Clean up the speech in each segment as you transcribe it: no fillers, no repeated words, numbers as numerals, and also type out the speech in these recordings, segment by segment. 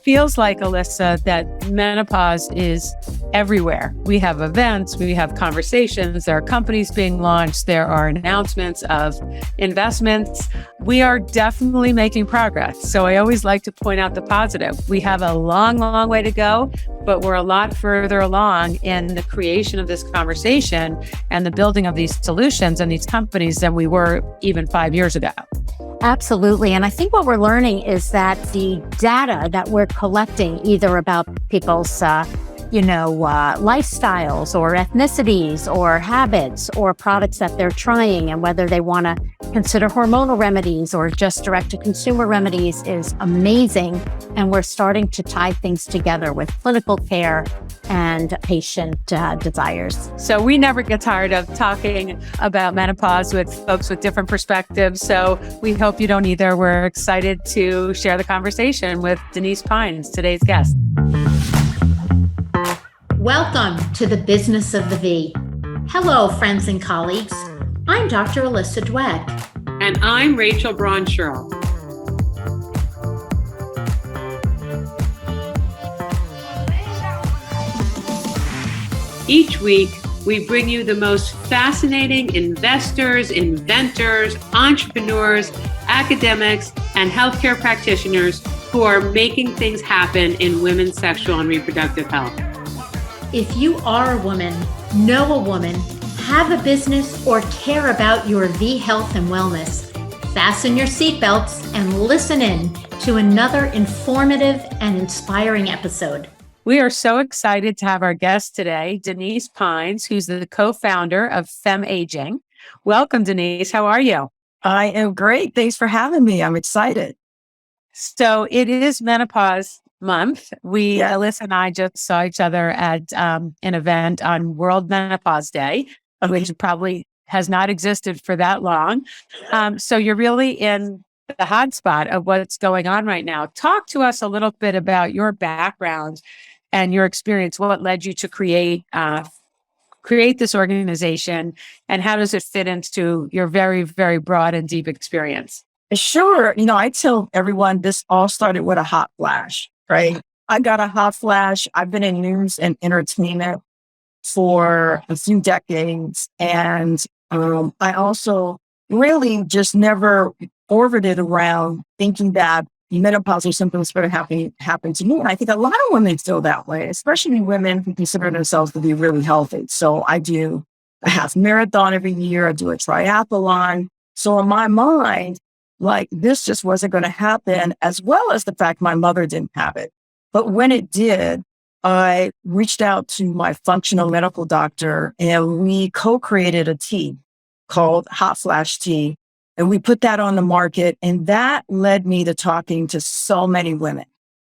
feels like, Alyssa, that menopause is everywhere. We have events, we have conversations, there are companies being launched, there are announcements of investments. We are definitely making progress. So I always like to point out the positive. We have a long, long way to go, but we're a lot further along in the creation of this conversation and the building of these solutions and these companies than we were even 5 years ago. Absolutely. And I think what we're learning is that the data that we're collecting, either about people's, lifestyles or ethnicities or habits or products that they're trying, and whether they want to consider hormonal remedies or just direct-to-consumer remedies, is amazing. And we're starting to tie things together with clinical care and patient desires. So we never get tired of talking about menopause with folks with different perspectives. So we hope you don't either. We're excited to share the conversation with Denise Pines, today's guest. Welcome to the Business of the V. Hello, friends and colleagues. I'm Dr. Alyssa Dweck. And I'm Rachel Braun-Sherrill. Each week, we bring you the most fascinating investors, inventors, entrepreneurs, academics, and healthcare practitioners who are making things happen in women's sexual and reproductive health. If you are a woman, know a woman, have a business, or care about your V health and wellness, fasten your seatbelts and listen in to another informative and inspiring episode. We are so excited to have our guest today, Denise Pines, who's the co-founder of FemAging. Welcome, Denise. How are you? I am great. Thanks for having me. I'm excited. So it is menopause month. Alyssa and I just saw each other at an event on World Menopause Day, which probably has not existed for that long. So you're really in the hot spot of what's going on right now. Talk to us a little bit about your background and your experience. What led you to create this organization, and how does it fit into your very, very broad and deep experience? Sure. I tell everyone this all started with a hot flash, right? I got a hot flash. I've been in news and entertainment for a few decades. And I also really just never orbited around thinking that menopausal symptoms were going to happen to me. And I think a lot of women feel that way, especially women who consider themselves to be really healthy. So I do a half marathon every year. I do a triathlon. So in my mind, this just wasn't going to happen, as well as the fact my mother didn't have it. But when it did, I reached out to my functional medical doctor, and we co-created a tea called Hot Flash Tea. And we put that on the market, and that led me to talking to so many women,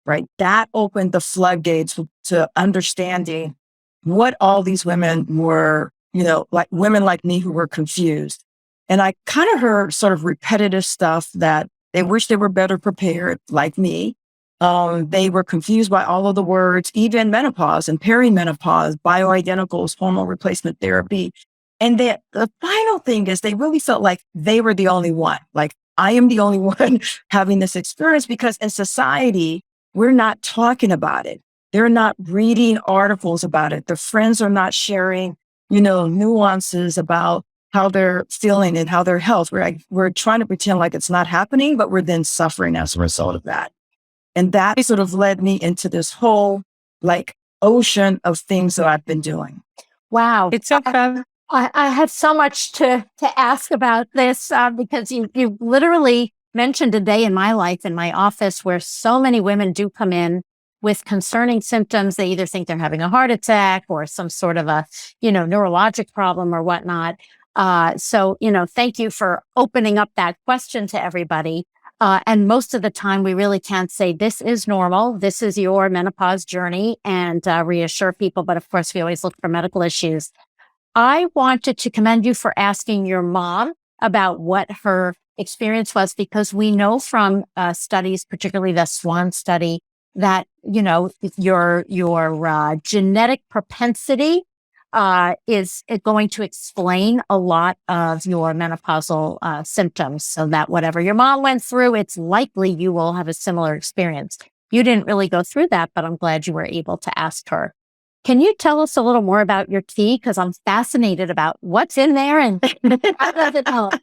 right? That opened the floodgates to understanding what all these women were, like women like me who were confused. And I kind of heard sort of repetitive stuff that they wish they were better prepared, like me. They were confused by all of the words, even menopause and perimenopause, bioidenticals, hormone replacement therapy. And the final thing is they really felt like they were the only one. Like, I am the only one having this experience, because in society, we're not talking about it. They're not reading articles about it. Their friends are not sharing, nuances about how they're feeling and how their health. We're trying to pretend like it's not happening, but we're then suffering as a result of that. And that sort of led me into this whole ocean of things that I've been doing. Wow. It's so fun. I have so much to ask about this because you literally mentioned a day in my life in my office where so many women do come in with concerning symptoms. They either think they're having a heart attack or some sort of a, neurologic problem or whatnot. So, thank you for opening up that question to everybody. And most of the time, we really can't say this is normal. This is your menopause journey, and reassure people. But of course, we always look for medical issues. I wanted to commend you for asking your mom about what her experience was, because we know from studies, particularly the SWAN study, that, your genetic propensity is going to explain a lot of your menopausal symptoms, so that whatever your mom went through, it's likely you will have a similar experience. you didn't really go through that, but I'm glad you were able to ask her. Can you tell us a little more about your tea? Because I'm fascinated about what's in there and how does it help?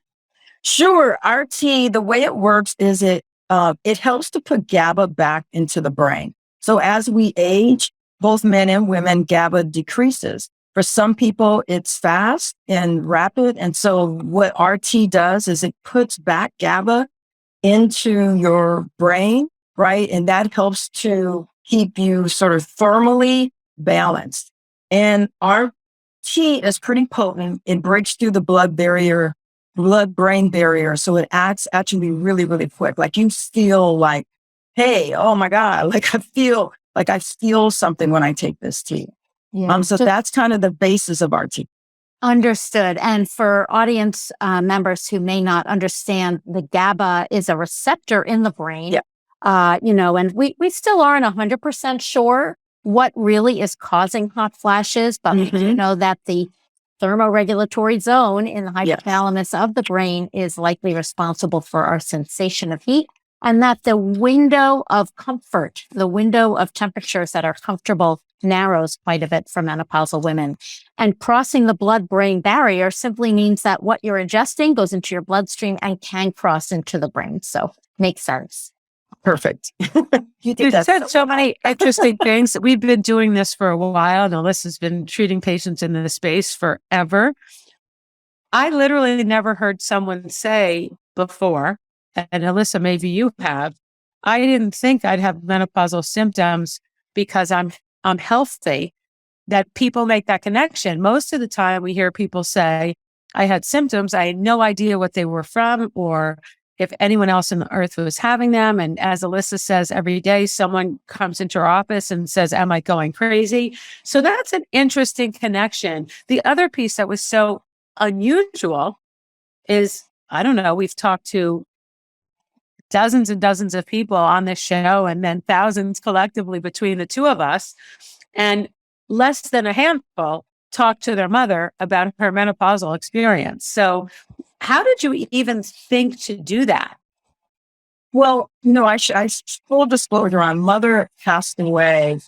Sure. Our tea, the way it works is it helps to put GABA back into the brain. So as we age, both men and women, GABA decreases. For some people, it's fast and rapid. And so what our tea does is it puts back GABA into your brain, right? And that helps to keep you sort of thermally balanced. And our tea is pretty potent. It breaks through the blood-brain barrier. So it acts actually really, really quick. Like you feel like, hey, oh my God, I feel something when I take this tea. Yeah. So that's kind of the basis of our tea. Understood. And for audience members who may not understand, the GABA is a receptor in the brain. Yeah. And we still aren't 100% sure what really is causing hot flashes, but we do know that the thermoregulatory zone in the hypothalamus of the brain is likely responsible for our sensation of heat, and that the window of comfort, the window of temperatures that are comfortable, narrows quite a bit for menopausal women. And crossing the blood-brain barrier simply means that what you're ingesting goes into your bloodstream and can cross into the brain. So makes sense. Perfect. You said so many interesting things. We've been doing this for a while, and Alyssa's been treating patients in this space forever. I literally never heard someone say before, and Alyssa, maybe you have, I didn't think I'd have menopausal symptoms because I'm healthy, that people make that connection. Most of the time we hear people say, I had symptoms. I had no idea what they were from or if anyone else on the earth was having them. And as Alyssa says, every day someone comes into our office and says, am I going crazy? So that's an interesting connection. The other piece that was so unusual is, I don't know, we've talked to dozens and dozens of people on this show and then thousands collectively between the two of us. And less than a handful talk to their mother about her menopausal experience. So how did you even think to do that? Well, I full disclosure, my mother passed away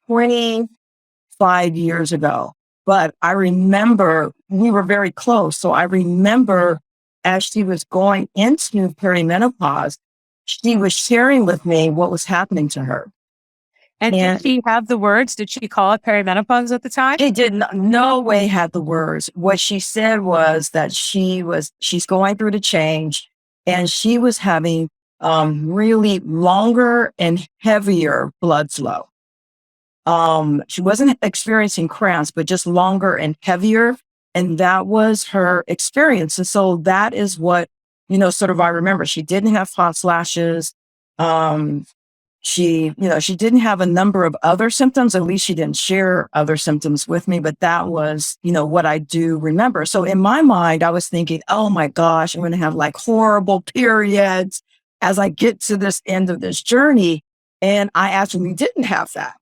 25 years ago, but I remember we were very close. So I remember as she was going into perimenopause, she was sharing with me what was happening to her. And did she have the words? Did she call it perimenopause at the time? She did not, no way had the words. What she said was that she's going through the change and she was having really longer and heavier blood flow. She wasn't experiencing cramps, but just longer and heavier. And that was her experience. And so that is what, sort of I remember. She didn't have hot flashes. She didn't have a number of other symptoms. At least she didn't share other symptoms with me, but that was, what I do remember. So in my mind, I was thinking, oh my gosh, I'm going to have like horrible periods as I get to this end of this journey. And I actually didn't have that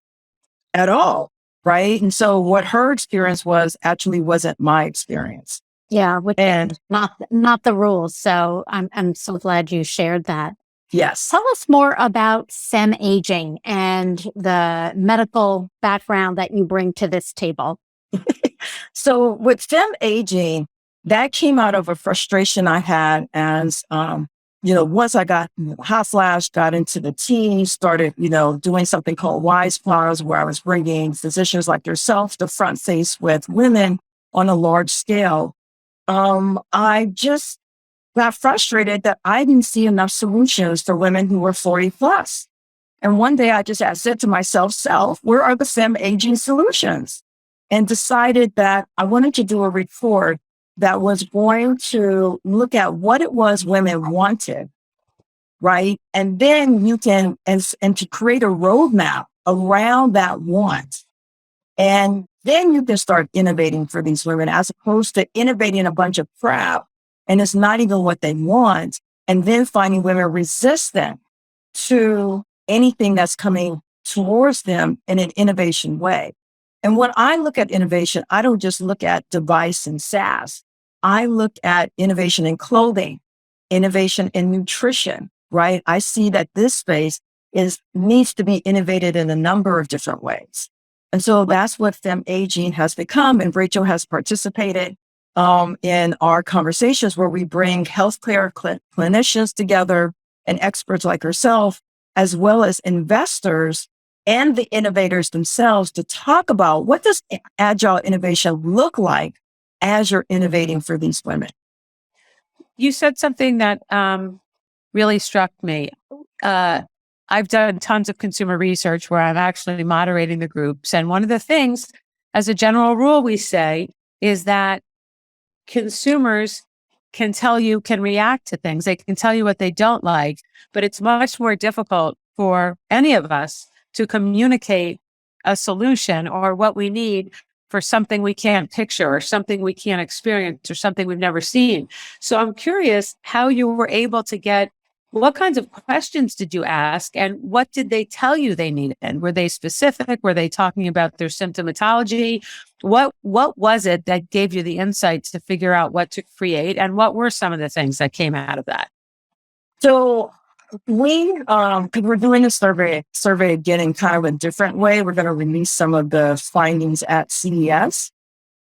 at all. Right. And so what her experience was actually wasn't my experience. Yeah. And not the rules. So I'm so glad you shared that. Yes. Tell us more about FemAging and the medical background that you bring to this table. So with FemAging, that came out of a frustration I had as, once I got hot flash, got into the tea, started, doing something called Wise Flowers, where I was bringing physicians like yourself to front face with women on a large scale. I just got frustrated that I didn't see enough solutions for women who were 40 plus. And one day I said to myself, where are the FemAging solutions? And decided that I wanted to do a report that was going to look at what it was women wanted, right? And then you can, and to create a roadmap around that want. And then you can start innovating for these women as opposed to innovating a bunch of crap. And it's not even what they want. And then finding women resistant to anything that's coming towards them in an innovation way. And when I look at innovation, I don't just look at device and SaaS. I look at innovation in clothing, innovation in nutrition, right? I see that this space needs to be innovated in a number of different ways. And so that's what FemAging has become. And Rachel has participated in our conversations where we bring healthcare clinicians together and experts like herself, as well as investors and the innovators themselves, to talk about what does agile innovation look like as you're innovating for these women. You said something that really struck me. I've done tons of consumer research where I'm actually moderating the groups. And one of the things, as a general rule, we say is that consumers can react to things. They can tell you what they don't like, but it's much more difficult for any of us to communicate a solution or what we need for something we can't picture or something we can't experience or something we've never seen. So I'm curious how you were able to what kinds of questions did you ask and what did they tell you they needed? Were they specific? Were they talking about their symptomatology? What was it that gave you the insights to figure out what to create? And what were some of the things that came out of that? So because we're doing a survey again in kind of a different way. We're going to release some of the findings at CES.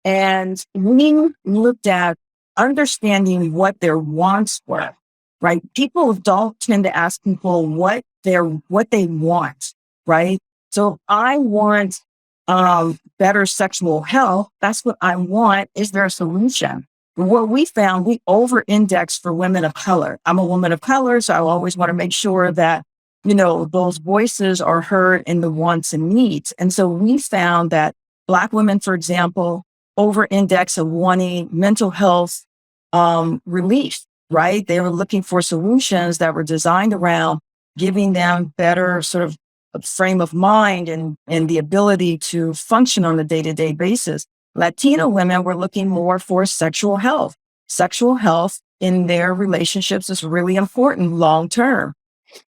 And we looked at understanding what their wants were, right? People don't tend to ask people what they want, right? So if I want better sexual health, that's what I want. Is there a solution? What we found, we over-index for women of color. I'm a woman of color, so I always want to make sure that, those voices are heard in the wants and needs. And so we found that Black women, for example, over-index of wanting mental health relief, right? They were looking for solutions that were designed around giving them better sort of frame of mind and the ability to function on a day-to-day basis. Latino women were looking more for sexual health. Sexual health in their relationships is really important long-term.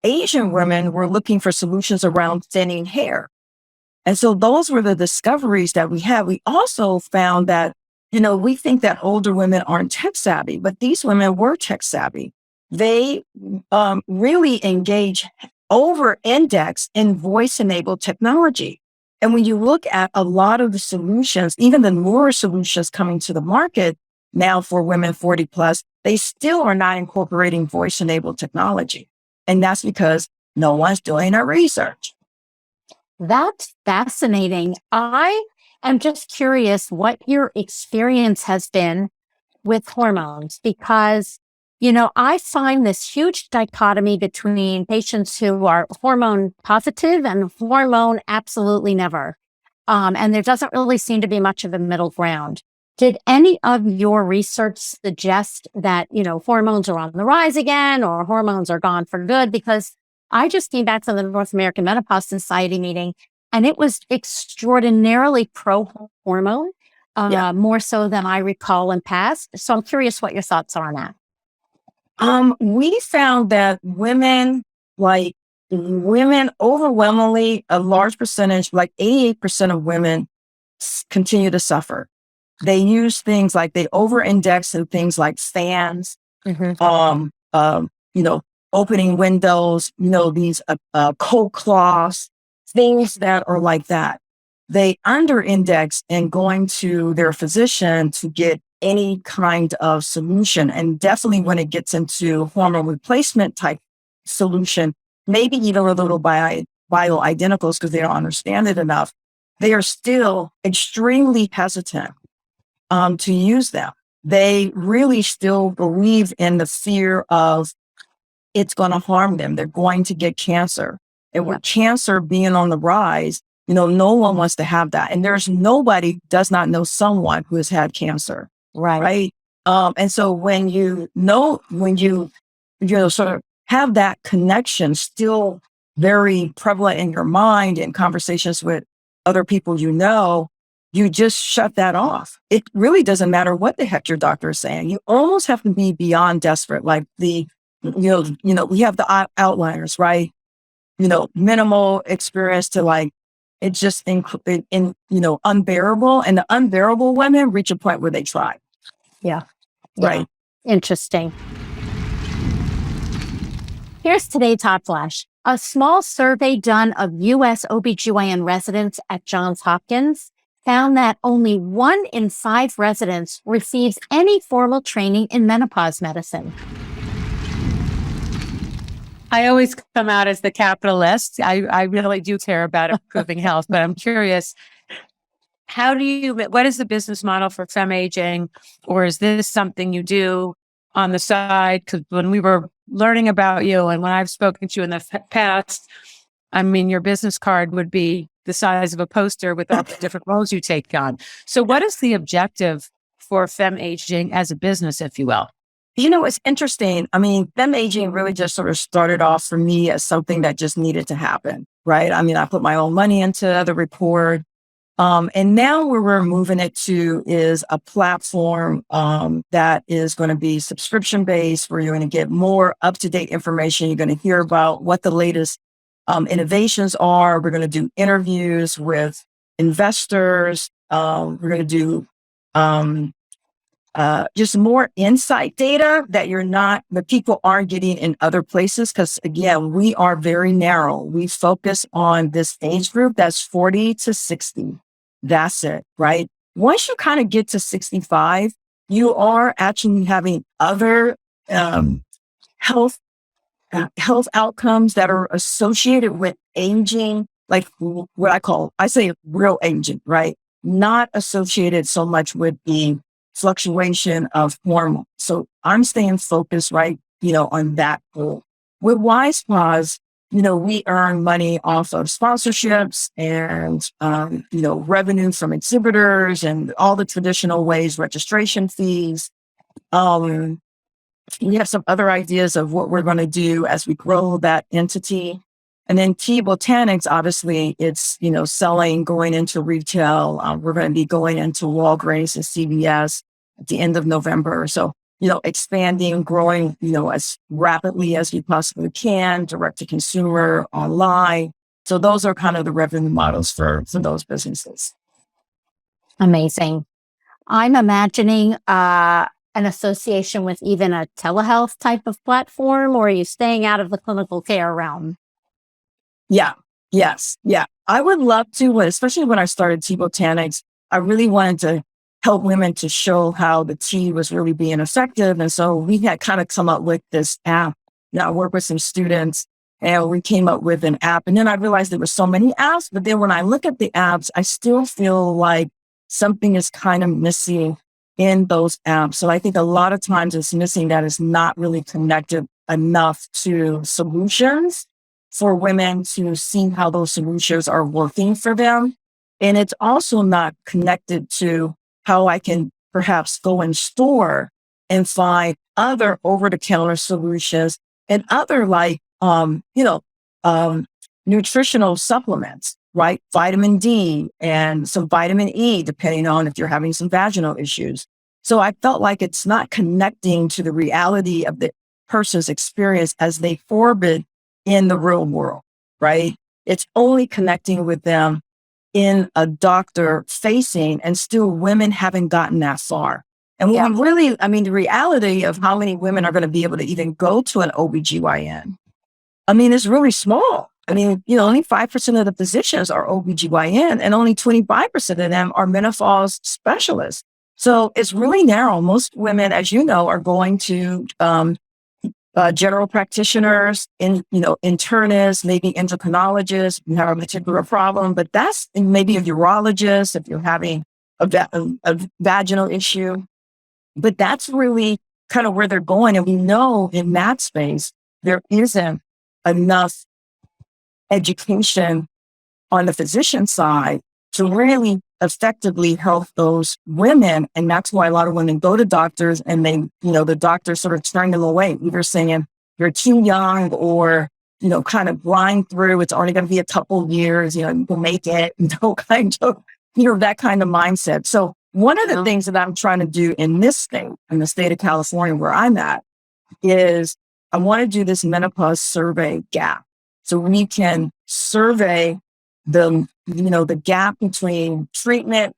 Asian women were looking for solutions around thinning hair. And so those were the discoveries that we had. We also found that, we think that older women aren't tech savvy, but these women were tech savvy. They really engage over-index in voice-enabled technology. And when you look at a lot of the solutions, even the newer solutions coming to the market now for women 40 plus, they still are not incorporating voice-enabled technology. And that's because no one's doing their research. That's fascinating. I am just curious what your experience has been with hormones, because I find this huge dichotomy between patients who are hormone positive and hormone absolutely never. And there doesn't really seem to be much of a middle ground. Did any of your research suggest that, hormones are on the rise again or hormones are gone for good? Because I just came back from the North American Menopause Society meeting and it was extraordinarily pro-hormone, more so than I recall in past. So I'm curious what your thoughts are on that. We found that women overwhelmingly, a large percentage, like 88% of women continue to suffer. They use things like they over-index in things like fans, opening windows, these cold cloths, things that are like that. They under-index in going to their physician to get any kind of solution. And definitely when it gets into hormone replacement type solution, maybe even a little bioidenticals because they don't understand it enough, they are still extremely hesitant to use them. They really still believe in the fear of it's going to harm them. They're going to get cancer. And with cancer being on the rise, no one wants to have that. And nobody does not know someone who has had cancer. Right. And so when you sort of have that connection still very prevalent in your mind in conversations with other people, you just shut that off. It really doesn't matter what the heck your doctor is saying. You almost have to be beyond desperate. Like we have the outliners, right? Minimal experience to like, it's just unbearable. And the unbearable women reach a point where they try. Yeah. Right. Interesting. Here's today's hot flash. A small survey done of U.S. OBGYN residents at Johns Hopkins found that only 1 in 5 residents receives any formal training in menopause medicine. I always come out as the capitalist. I really do care about improving health, but I'm curious, what is the business model for FemAging? Or is this something you do on the side? Because when we were learning about you and when I've spoken to you in the past, I mean, your business card would be the size of a poster with all the different roles you take on. So what is the objective for FemAging as a business, if you will? It's interesting. I mean, FemAging really just sort of started off for me as something that just needed to happen, right? I mean, I put my own money into the report. And now where we're moving it to is a platform that is going to be subscription based, where you're going to get more up-to-date information. You're going to hear about what the latest innovations are. We're going to do interviews with investors. We're going to do just more insight data that people aren't getting in other places. Because again, we are very narrow. We focus on this age group that's 40 to 60. That's it, right? Once you kind of get to 65, you are actually having other health outcomes that are associated with aging, like what I say real aging, right? Not associated so much with the fluctuation of hormones. So I'm staying focused, right, on that goal. With WisePause, we earn money off of sponsorships and, revenue from exhibitors and all the traditional ways, registration fees. We have some other ideas of what we're going to do as we grow that entity. And then Tea Botanics, obviously, it's, selling, going into retail. We're going to be going into Walgreens and CVS at the end of November. So, expanding, growing, as rapidly as we possibly can, direct to consumer, online. So those are kind of the revenue models for those businesses. Amazing. I'm imagining an association with even a telehealth type of platform, or are you staying out of the clinical care realm? Yeah. Yes. Yeah. I would love to, especially when I started Tea Botanics, I really wanted to help women to show how the tea was really being effective. And so we had kind of come up with this app. I work with some students and we came up with an app. And then I realized there were so many apps, but then when I look at the apps, I still feel like something is kind of missing in those apps. So I think a lot of times it's missing that is not really connected enough to solutions for women to see how those solutions are working for them. And it's also not connected to how I can perhaps go in store and find other over-the-counter solutions and other nutritional supplements, right? Vitamin D and some vitamin E, depending on if you're having some vaginal issues. So I felt like it's not connecting to the reality of the person's experience as they orbit in the real world, right? It's only connecting with them in a doctor facing, and still women haven't gotten that far. And when the reality of how many women are going to be able to even go to an OBGYN, it's really small. Only 5% of the physicians are OBGYN and only 25% of them are menopause specialists. So it's really narrow. Most women, as you know, are going to general practitioners, internists, maybe endocrinologists, you have a particular problem, but that's maybe a urologist if you're having a vaginal issue. But that's really kind of where they're going. And we know in that space, there isn't enough education on the physician side to really effectively help those women. And that's why a lot of women go to doctors and they, the doctors sort of turn them away, either saying you're too young or, kind of blind through, it's only going to be a couple of years, you can make it, kind of, that kind of mindset. So one of the things that I'm trying to do in this state, in the state of California where I'm at, is I want to do this menopause survey gap. So we can survey the gap between treatment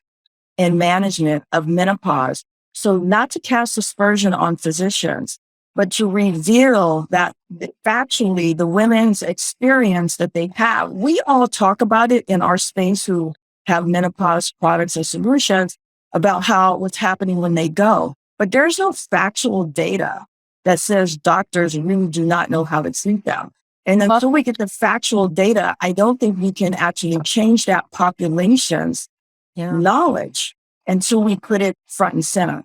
and management of menopause. So not to cast aspersion on physicians, but to reveal that factually the women's experience that they have. We all talk about it in our space who have menopause products and solutions about what's happening when they go. But there's no factual data that says doctors really do not know how to treat them. And until we get the factual data, I don't think we can actually change that population's knowledge until we put it front and center.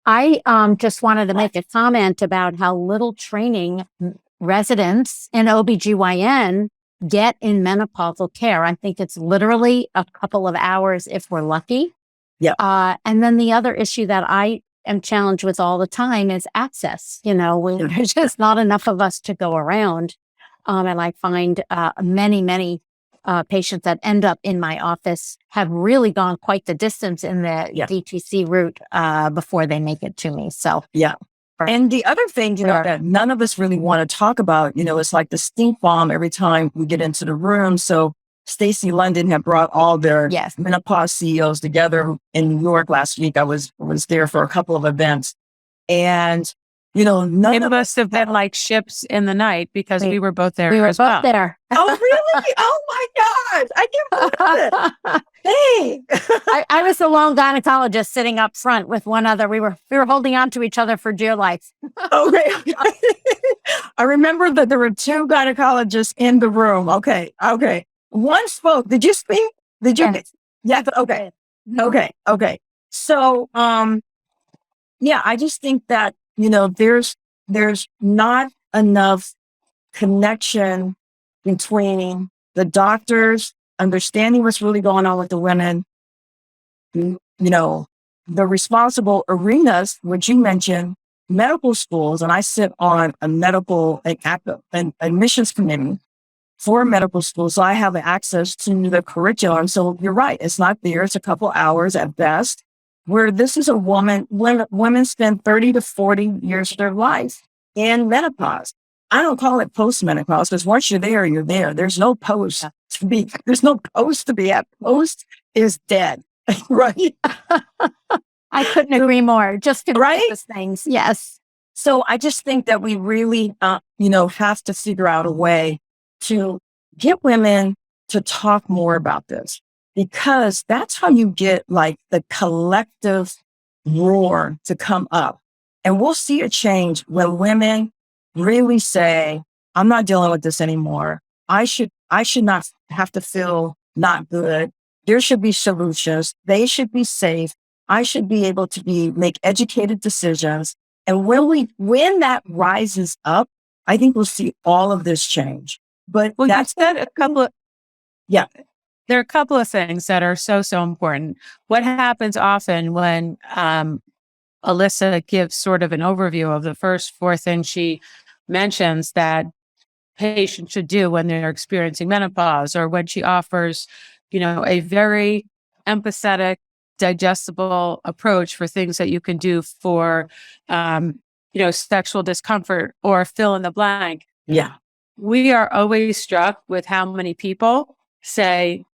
I just wanted to make a comment about how little training residents in OBGYN get in menopausal care. I think it's literally a couple of hours if we're lucky. Yeah. And then the other issue that I am challenged with all the time is access. There's just not enough of us to go around. And I find many patients that end up in my office have really gone quite the distance in the DTC route before they make it to me. So, yeah. And the other thing, that none of us really want to talk about, it's like the stink bomb every time we get into the room. So Stacey London had brought all their menopause CEOs together in New York last week. I was there for a couple of events. And none of us have been like ships in the night because we were both there. We were both there. Oh, really? Oh my God. I can't believe it. Hey. I was the lone gynecologist sitting up front with one other. We were holding on to each other for dear life. Okay. I remember that there were two gynecologists in the room. Okay. One spoke. Did you speak? Did you? Yes. Yeah. Okay. So, I just think that, there's not enough connection between the doctors understanding what's really going on with the women, the responsible arenas, which you mentioned, medical schools, and I sit on a medical and admissions committee for medical schools, so I have access to the curriculum. So you're right, it's not there. It's a couple hours at best. Where this is when women spend 30 to 40 years of their life in menopause. I don't call it post-menopause because once you're there, you're there. There's no post to be. There's no post to be at. Post is dead, right? I couldn't agree more. Just right things. Yes. So I just think that we really, have to figure out a way to get women to talk more about this. Because that's how you get like the collective roar to come up. And we'll see a change when women really say, I'm not dealing with this anymore. I should not have to feel not good. There should be solutions. They should be safe. I should be able to make educated decisions. And when that rises up, I think we'll see all of this change. But that's a couple of, there are a couple of things that are so important. What happens often when Alyssa gives sort of an overview of the first four things she mentions that patients should do when they're experiencing menopause, or when she offers, a very empathetic, digestible approach for things that you can do for, sexual discomfort or fill in the blank. Yeah. We are always struck with how many people say,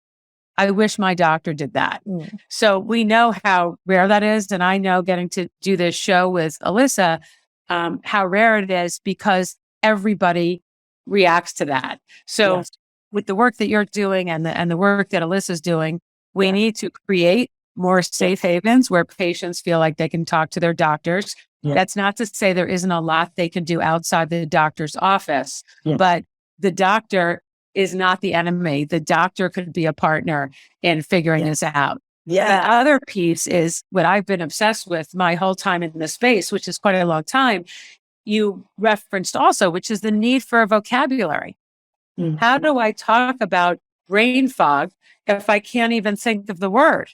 I wish my doctor did that. So we know how rare that is. And I know getting to do this show with Alyssa, how rare it is because everybody reacts to that. So with the work that you're doing and the work that Alyssa's doing, we need to create more safe havens where patients feel like they can talk to their doctors. That's not to say there isn't a lot they can do outside the doctor's office, but the doctor is not the enemy. The doctor could be a partner in figuring this out. The other piece is what I've been obsessed with my whole time in this space, which is quite a long time. You referenced also, which is the need for a vocabulary. How do I talk about brain fog if I can't even think of the word?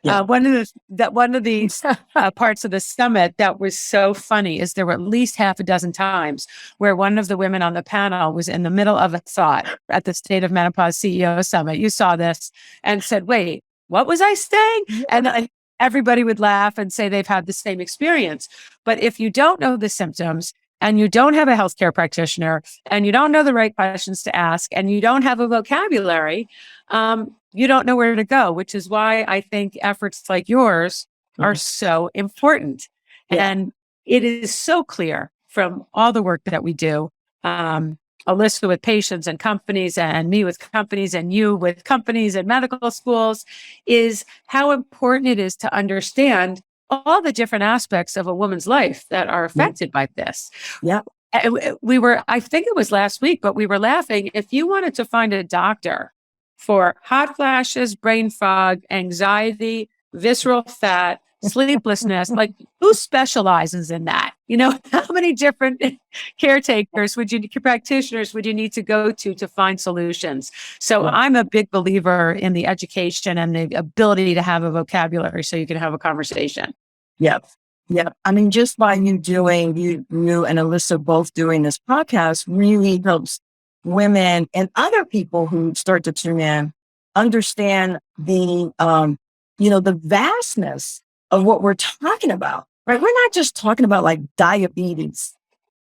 One of the parts of the summit that was so funny is there were at least half a dozen times where one of the women on the panel was in the middle of a thought at the State of Menopause CEO Summit. You saw this and said, wait, what was I saying? And everybody would laugh and say they've had the same experience. But if you don't know the symptoms and you don't have a healthcare practitioner and you don't know the right questions to ask and you don't have a vocabulary, you don't know where to go, which is why I think efforts like yours are so important. And it is so clear from all the work that we do, Alyssa with patients and companies, and me with companies, and you with companies and medical schools, is how important it is to understand all the different aspects of a woman's life that are affected by this. Yeah. I think it was last week, but we were laughing. If you wanted to find a doctor for hot flashes, brain fog, anxiety, visceral fat, sleeplessness, like who specializes in that? How many different practitioners would you need to go to find solutions? So I'm a big believer in the education and the ability to have a vocabulary so you can have a conversation. Yep. Yep. I mean, just by you and Alyssa both doing this podcast really helps women and other people who start to tune in understand the vastness of what we're talking about, right? We're not just talking about like diabetes,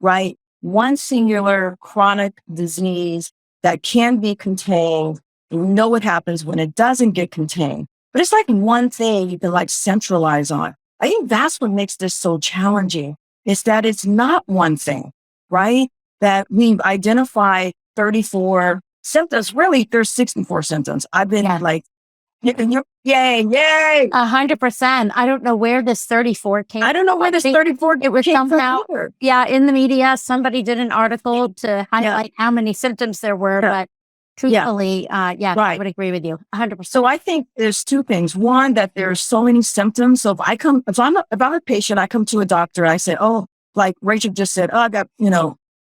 right? One singular chronic disease that can be contained. And we know what happens when it doesn't get contained, but it's like one thing you can like centralize on. I think that's what makes this so challenging, is that it's not one thing, right? That we've identified 34 symptoms. Really, there's 64 symptoms. I've been like, yay. 100%. I don't know where this 34 came. I don't know where this 34 it was came somehow. from. Yeah, in the media, somebody did an article to highlight how many symptoms there were, but truthfully, right. I would agree with you 100%. So I think there's two things. One, that there's so many symptoms. So if I'm a patient, I come to a doctor, I say, oh, like Rachel just said, oh, I got,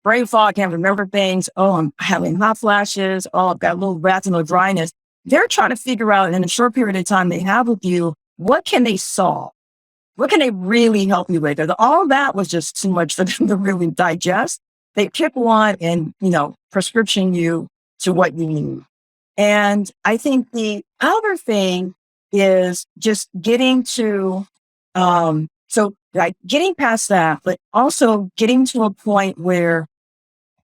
brain fog, can't remember things. Oh, I'm having hot flashes. Oh, I've got a little vaginal dryness. They're trying to figure out in a short period of time they have with you, what can they solve? What can they really help you with? All that was just too much for them to really digest. They pick one and, prescription you to what you need. And I think the other thing is just getting to, getting past that, but also getting to a point where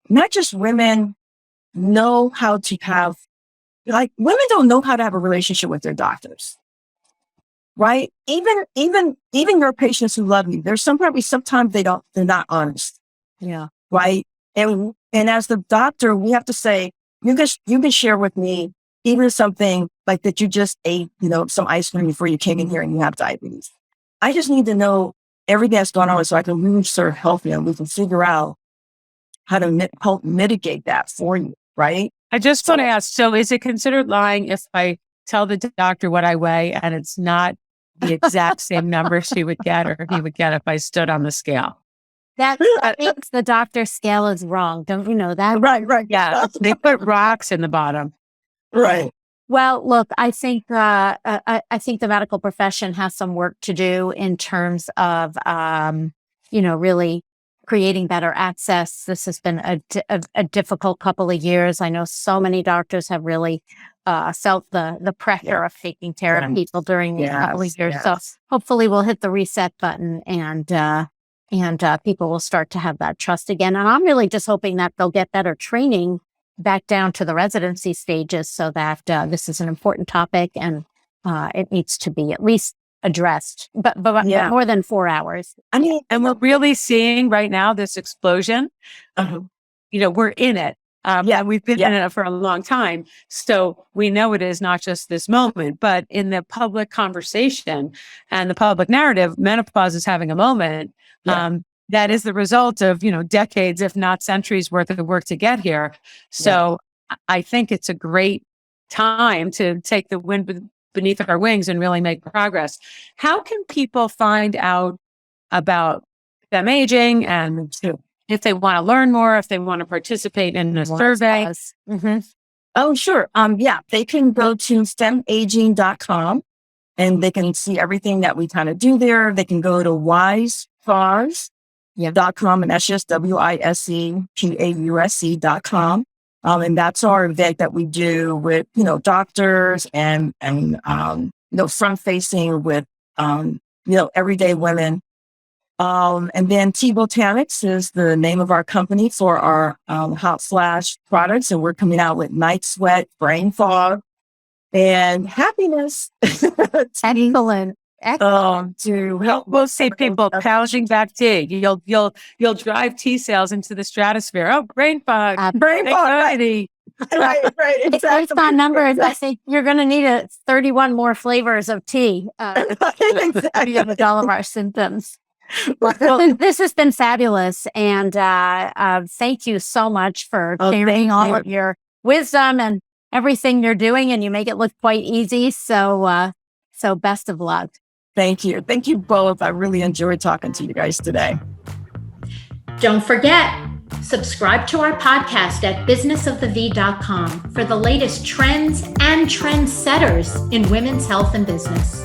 not just women know how to have, women don't know how to have a relationship with their doctors, right? Even your patients who love you, sometimes they're not honest. Yeah. Right. And as the doctor, we have to say, you can share with me even something like that you just ate, some ice cream before you came in here and you have diabetes. I just need to know everything that's going on so I can really serve help you and we can figure out how to help mitigate that for you. Right. I just want to ask, so is it considered lying if I tell the doctor what I weigh and it's not the exact same number she would get or he would get if I stood on the scale? That means the doctor's scale is wrong. Don't you know that? Right. Yeah. They put rocks in the bottom. Right. Well, look, I think the medical profession has some work to do in terms of, really creating better access. This has been a difficult couple of years. I know so many doctors have really felt the pressure of taking care of people during these couple of years. So hopefully we'll hit the reset button and people will start to have that trust again. And I'm really just hoping that they'll get better training back down to the residency stages so that this is an important topic and it needs to be at least addressed, but more than 4 hours. I mean, and we're really seeing right now this explosion. We're in it. We've been in it for a long time. So we know it is not just this moment, but in the public conversation and the public narrative, menopause is having a moment. That is the result of, decades, if not centuries worth of work to get here. So I think it's a great time to take the wind beneath our wings and really make progress. How can people find out about FemAging and if they want to learn more, if they want to participate in a survey? Mm-hmm. Oh, sure. They can go to FemAging.com and they can see everything that we kind of do there. They can go to wisepause.com and that's just WISEPAUSC.com. And that's our event that we do with, doctors and front facing with, everyday women. And then T Botanics is the name of our company for our hot flash products. And we're coming out with night sweat, brain fog, and happiness. Excellent. to help. We'll see people pounding back tea. You'll drive tea sales into the stratosphere. Oh, brain fog, Brain fog, anxiety. right, exactly. Based on numbers, I think you're going to need 31 more flavors of tea to deal with all of our symptoms. Well, this has been fabulous. And thank you so much for sharing all of your wisdom and everything you're doing. And you make it look quite easy. So best of luck. Thank you. Thank you both. I really enjoyed talking to you guys today. Don't forget, subscribe to our podcast at businessofthev.com for the latest trends and trendsetters in women's health and business.